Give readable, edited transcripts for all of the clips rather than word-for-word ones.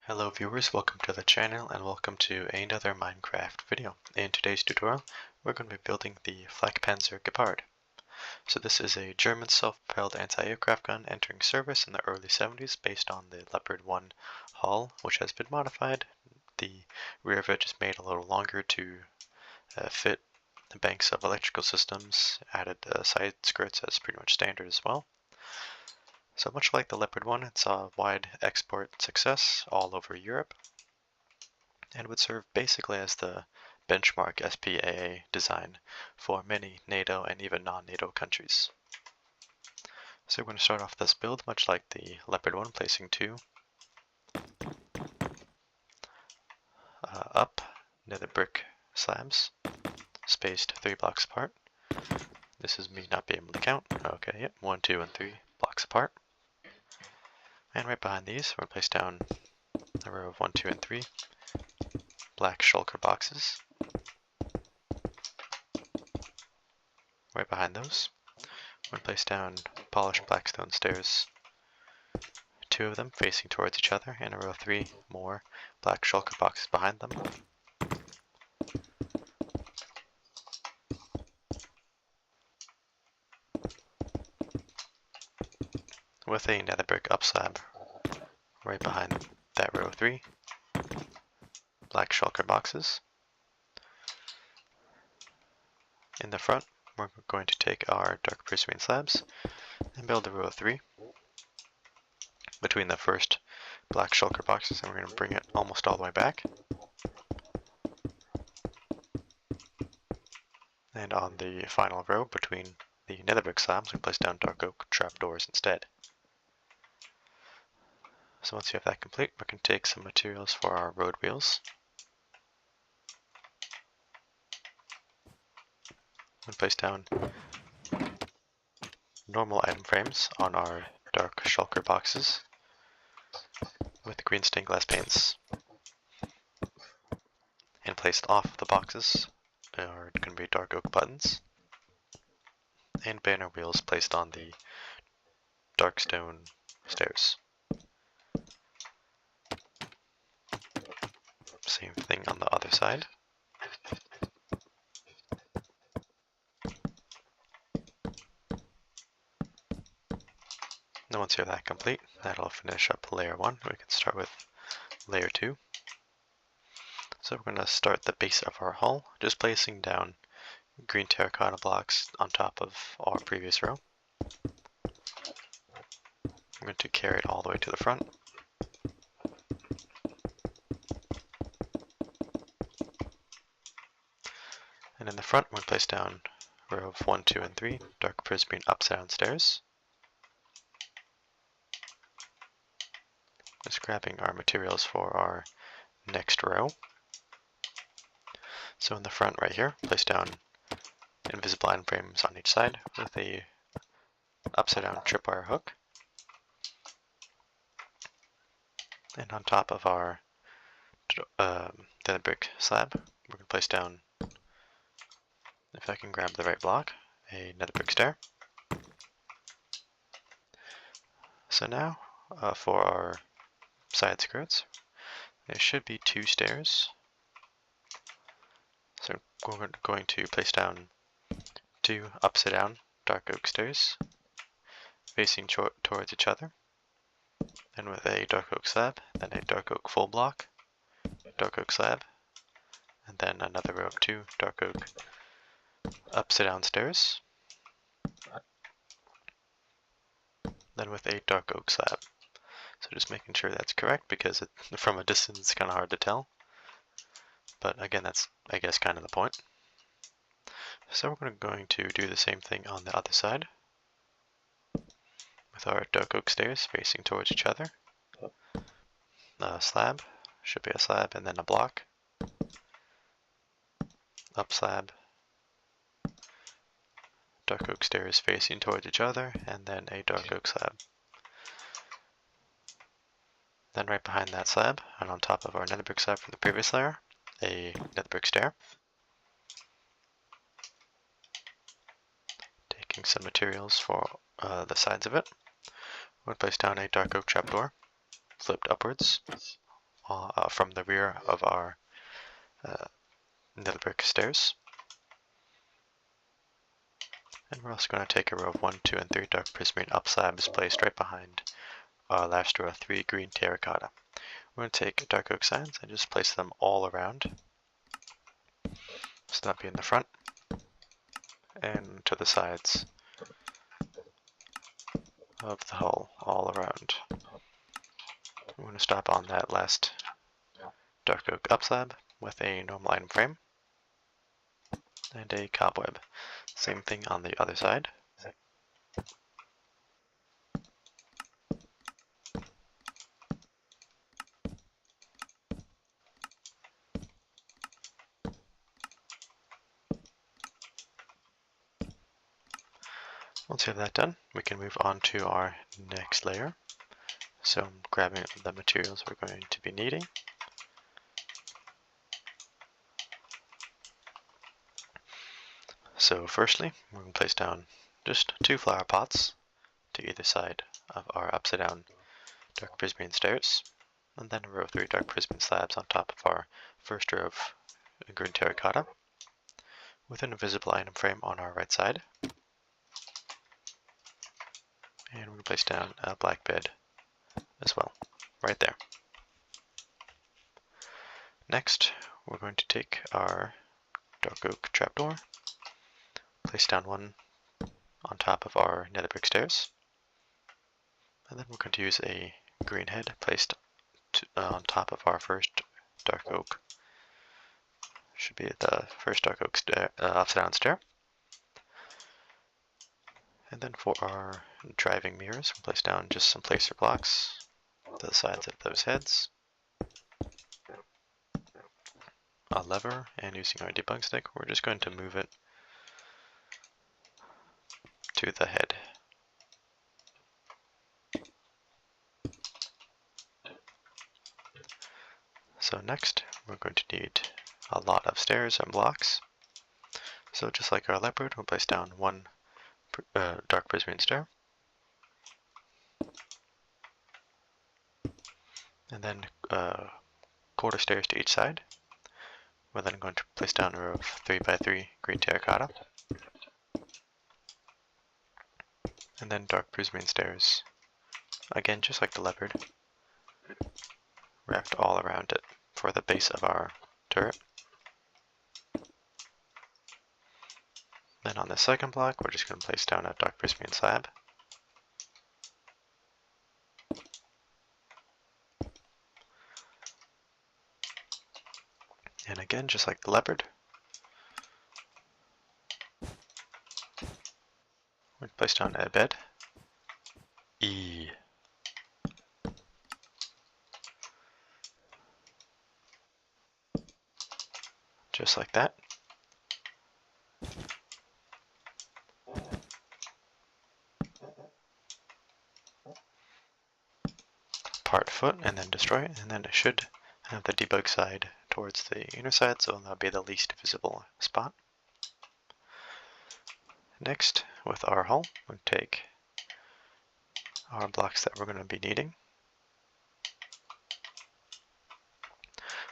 Hello viewers, welcome to the channel and welcome to another Minecraft video. In today's tutorial, we're going to be building the Flakpanzer Gepard. So this is a German self-propelled anti-aircraft gun entering service in the early 70s based on the Leopard 1 hull, which has been modified. The rear of it is made a little longer to fit the banks of electrical systems, added side skirts as pretty much standard as well. So much like the Leopard 1, it saw wide export success all over Europe and would serve basically as the benchmark SPAA design for many NATO and even non-NATO countries. So we're going to start off this build much like the Leopard 1, placing two up nether brick slabs, spaced 3 blocks apart. This is me not being able to count. Okay, yep, 1, 2, and 3 blocks apart. And right behind these, we're going to place down a row of 1, 2, and 3 black shulker boxes. Right behind those, we're going to place down polished black stone stairs, 2 of them facing towards each other, and a row of 3 more black shulker boxes behind them. With a nether brick up slab right behind that row of 3 black shulker boxes. In the front, we're going to take our dark prismarine slabs and build a row of 3 between the first black shulker boxes, and we're going to bring it almost all the way back. And on the final row between the nether brick slabs, we place down dark oak trapdoors instead. So once you have that complete, we can take some materials for our road wheels. And place down normal item frames on our dark shulker boxes with green stained glass paints. And placed off the boxes are going to be dark oak buttons and banner wheels placed on the dark stone stairs. Same thing on the other side. And once you have that complete, that'll finish up layer 1. We can start with layer 2. So we're going to start the base of our hull, just placing down green terracotta blocks on top of our previous row. I'm going to carry it all the way to the front. And in the front, we'll place down a row of 1, 2, and 3 dark prismarine upside down stairs. Just grabbing our materials for our next row. So in the front right here, place down invisible item frames on each side with a upside down tripwire hook. And on top of our nether brick slab, we're going to place down, if I can grab the right block, a nether brick stair. So now for our side skirts, there should be 2 stairs. So we're going to place down 2 upside down dark oak stairs facing towards each other, and with a dark oak slab, then a dark oak full block, dark oak slab, and then another row of 2 dark oak upside down stairs, then with a dark oak slab. So just making sure that's correct, because from a distance it's kind of hard to tell. But again, that's, I guess, kind of the point. So we're going to do the same thing on the other side with our dark oak stairs facing towards each other. A slab, should be a slab, and then a block. Up slab. Dark oak stairs facing towards each other, and then a dark oak slab. Then right behind that slab, and on top of our nether brick slab from the previous layer, a nether brick stair. Taking some materials for the sides of it, we're going to place down a dark oak trapdoor, flipped upwards, from the rear of our nether brick stairs. And we're also going to take a row of 1, 2, and 3 dark prismarine up slabs placed right behind our last row of 3 green terracotta. We're going to take dark oak signs and just place them all around. So that'll be in the front and to the sides of the hull, all around. We're going to stop on that last dark oak up slab with a normal item frame and a cobweb. Same thing on the other side. Once you have that done, we can move on to our next layer. So I'm grabbing the materials we're going to be needing. So firstly, we're going to place down just 2 flower pots to either side of our upside down dark prismarine stairs, and then a row of 3 dark prismarine slabs on top of our first row of green terracotta, with an invisible item frame on our right side. And we're going to place down a black bed as well, right there. Next, we're going to take our dark oak trapdoor, place down one on top of our nether brick stairs, and then we're going to use a green head placed on top of our first dark oak. Should be the first dark oak upside down stair. And then for our driving mirrors, we'll place down just some placer blocks to the sides of those heads, a lever, and using our debug stick, we're just going to move it to the head. So next, we're going to need a lot of stairs and blocks. So just like our Leopard, we'll place down one dark prismarine stair, and then quarter stairs to each side. We're then going to place down a row of 3 by 3 green terracotta, and then dark prismarine stairs, again just like the Leopard, wrapped all around it for the base of our turret. Then on the second block, we're just going to place down a dark prismarine slab. And again, just like the Leopard, we're going to place down a bed. Just like that. Part foot and then destroy it, and then it should have the debug side towards the inner side, so that'll be the least visible spot. Next, with our hull, we'll take our blocks that we're going to be needing.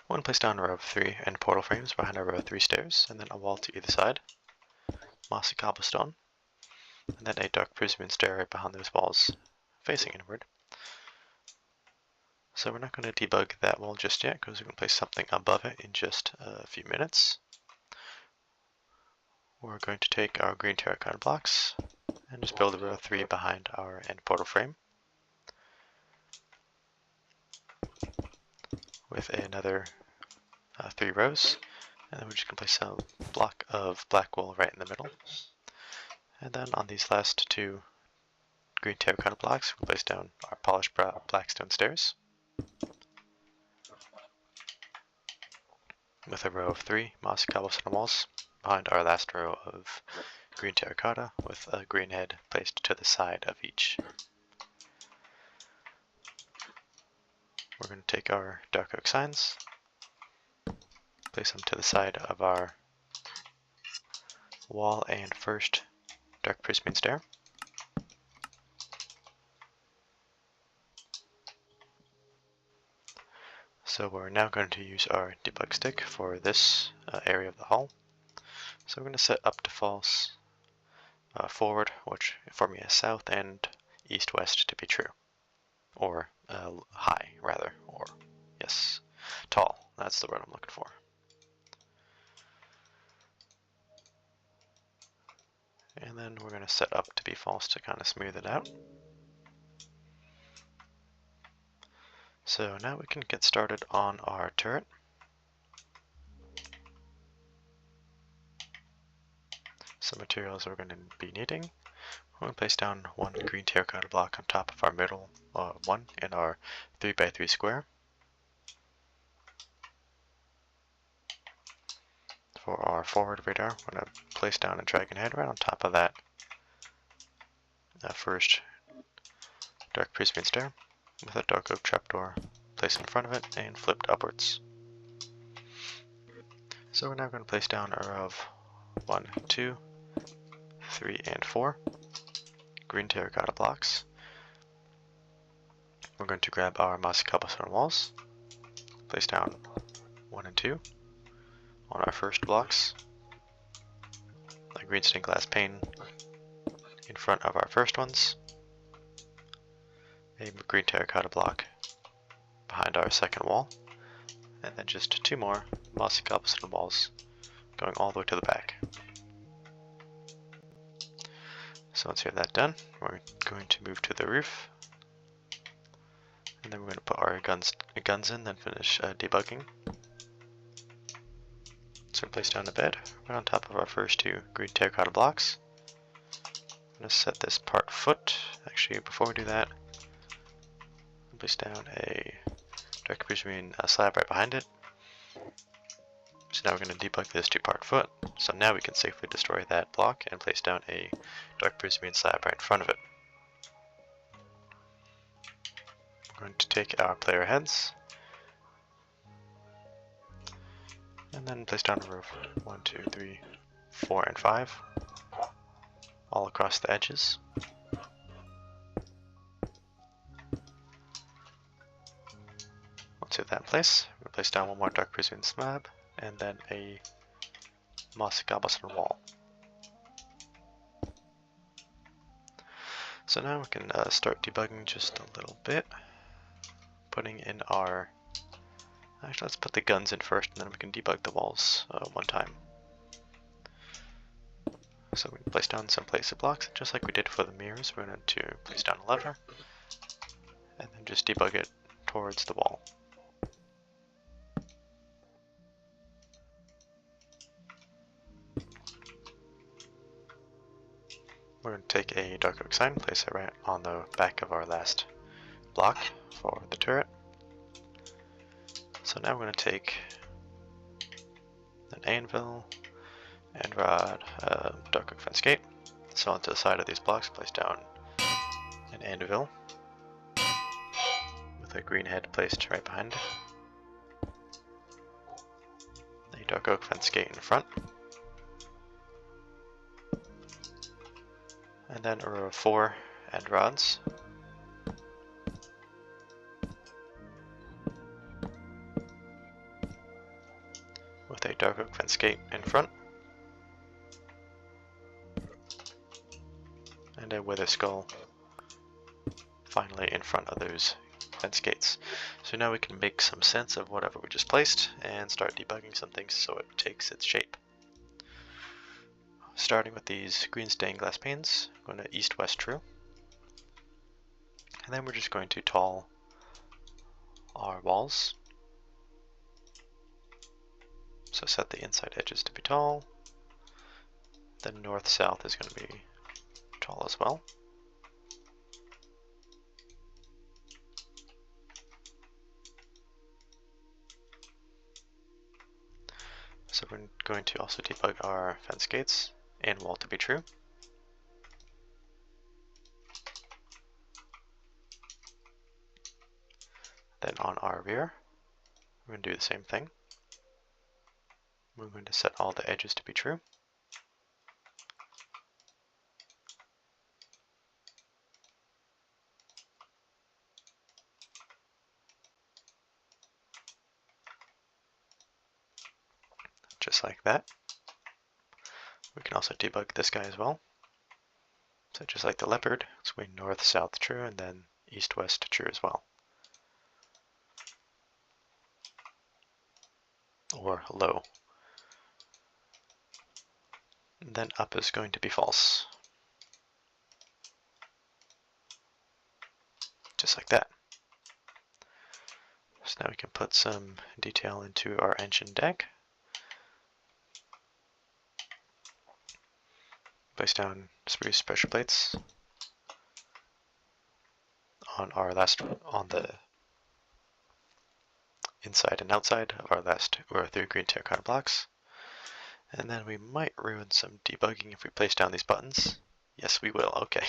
We're going to place down a row of 3 end portal frames behind a row of 3 stairs, and then a wall to either side, mossy cobblestone, and then a dark prismarine stair right behind those walls, facing inward. So we're not going to debug that wall just yet, because we're going to place something above it in just a few minutes. We're going to take our green terracotta blocks and just build a row of 3 behind our end portal frame, with another 3 rows, and then we're just going to place a block of black wool right in the middle. And then on these last 2 green terracotta blocks, we'll place down our polished black stone stairs, with a row of 3 mossy cobblestone walls behind our last row of green terracotta, with a green head placed to the side of each. We're going to take our dark oak signs, place them to the side of our wall and first dark prismarine stair. So we're now going to use our debug stick for this area of the hull. So we're going to set up to false, forward, which for me is south, and east-west to be true. Or high, rather. Or, yes, tall. That's the word I'm looking for. And then we're going to set up to be false to kind of smooth it out. So now we can get started on our turret. Some materials we're going to be needing. We're going to place down one green terracotta block on top of our middle one in our 3x3 square. For our forward radar, we're going to place down a dragon head right on top of that first dark prism stair with a dark oak trapdoor placed in front of it and flipped upwards. So we're now going to place down a row of 1, 2, 3, and 4 green terracotta blocks. We're going to grab our mossy cobblestone walls, place down 1 and 2 on our first blocks, a green stained glass pane in front of our first ones, a green terracotta block behind our second wall, and then just 2 more mossy cobblestone walls going all the way to the back. So once we have that done, we're going to move to the roof, and then we're going to put our guns in, then finish debugging. So place down the bed right on top of our first 2 green terracotta blocks. I'm going to set this part foot. Actually, before we do that, place down a dark prismarine slab right behind it. So now we're going to debug this 2-part foot. So now we can safely destroy that block and place down a dark prismarine slab right in front of it. We're going to take our player heads and then place down a row of 1, 2, 3, 4, and 5 all across the edges. Once we have that in place, we'll place down 1 more dark prismarine slab and then a mossy cobblestone wall. So now we can start debugging just a little bit, putting in our, actually let's put the guns in first and then we can debug the walls one time. So we can place down some placer blocks, just like we did for the mirrors. We're going to place down a lever and then just debug it towards the wall. We're going to take a dark oak sign, place it right on the back of our last block for the turret. So now we're going to take an anvil and rod, dark oak fence gate. So onto the side of these blocks, place down an anvil with a green head placed right behind it. A dark oak fence gate in front. And then a row of 4 end rods. With a dark oak fence gate in front. And a wither skull finally in front of those fence gates. So now we can make some sense of whatever we just placed and start debugging some things so it takes its shape. Starting with these green stained glass panes, going to east-west true. And then we're just going to tall our walls. So set the inside edges to be tall. Then north-south is going to be tall as well. So we're going to also debug our fence gates and wall to be true. Then on our rear, we're going to do the same thing. We're going to set all the edges to be true. just like that. We can also debug this guy as well. So just like the Leopard, it's going north-south true, and then east-west true as well. Or low. And then up is going to be false. Just like that. So now we can put some detail into our engine deck. Place down spruce pressure plates on the inside and outside of our last or 3 green terracotta blocks. And then we might ruin some debugging if we place down these buttons. Yes, we will. Okay.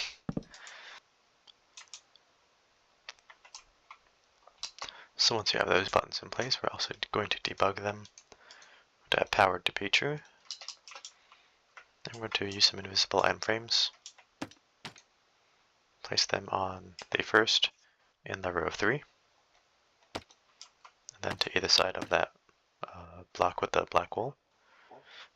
So once you have those buttons in place, we're also going to debug them to powered to be true. And we're going to use some invisible M-frames. Place them on the first in the row of 3. And then to either side of that block with the black wool.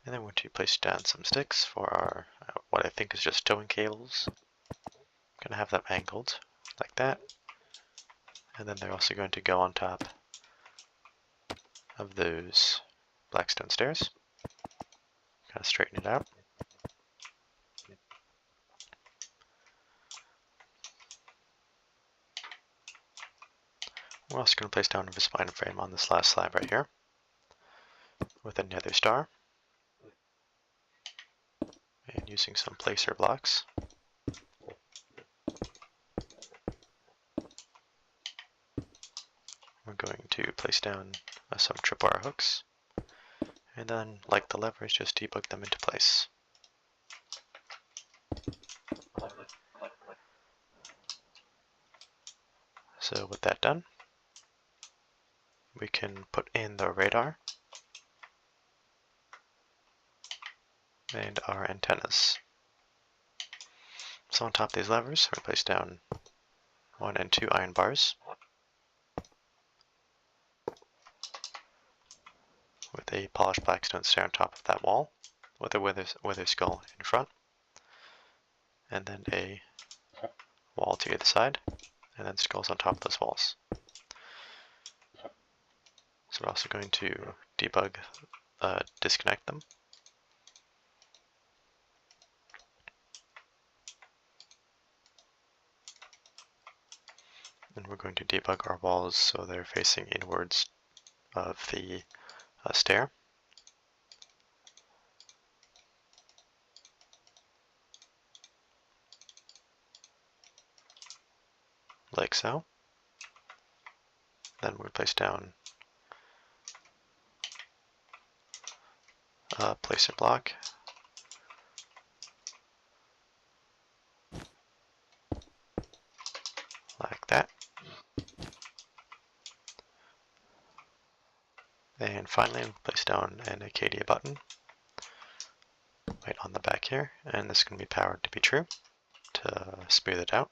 And then we're going to place down some sticks for our, what I think is just towing cables. I'm going to have them angled like that. And then they're also going to go on top of those black stone stairs. Kind of straighten it out. We're also going to place down a visible frame on this last slab right here with a nether star. And using some placer blocks. We're going to place down some tripwire hooks, and then, like the levers, just debug them into place. So with that done, we can put in the radar and our antennas. So on top of these levers, we place down 1 and 2 iron bars with a polished black stone stair on top of that wall with a wither skull in front, and then a wall to either side, and then skulls on top of those walls. So we're also going to debug, disconnect them. And we're going to debug our walls so they're facing inwards of the stair. Like so. Then we place down a placer block. Like that. And finally, we'll place down an Acadia button right on the back here, and this can be powered to be true to smooth it out.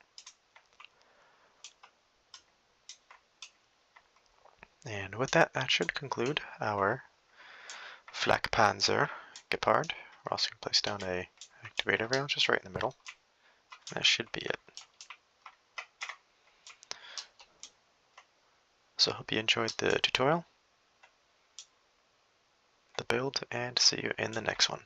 And with that, that should conclude our Flakpanzer Gepard. We're also going to place down a activator rail just right in the middle. That should be it. So I hope you enjoyed the tutorial, the build, and see you in the next one.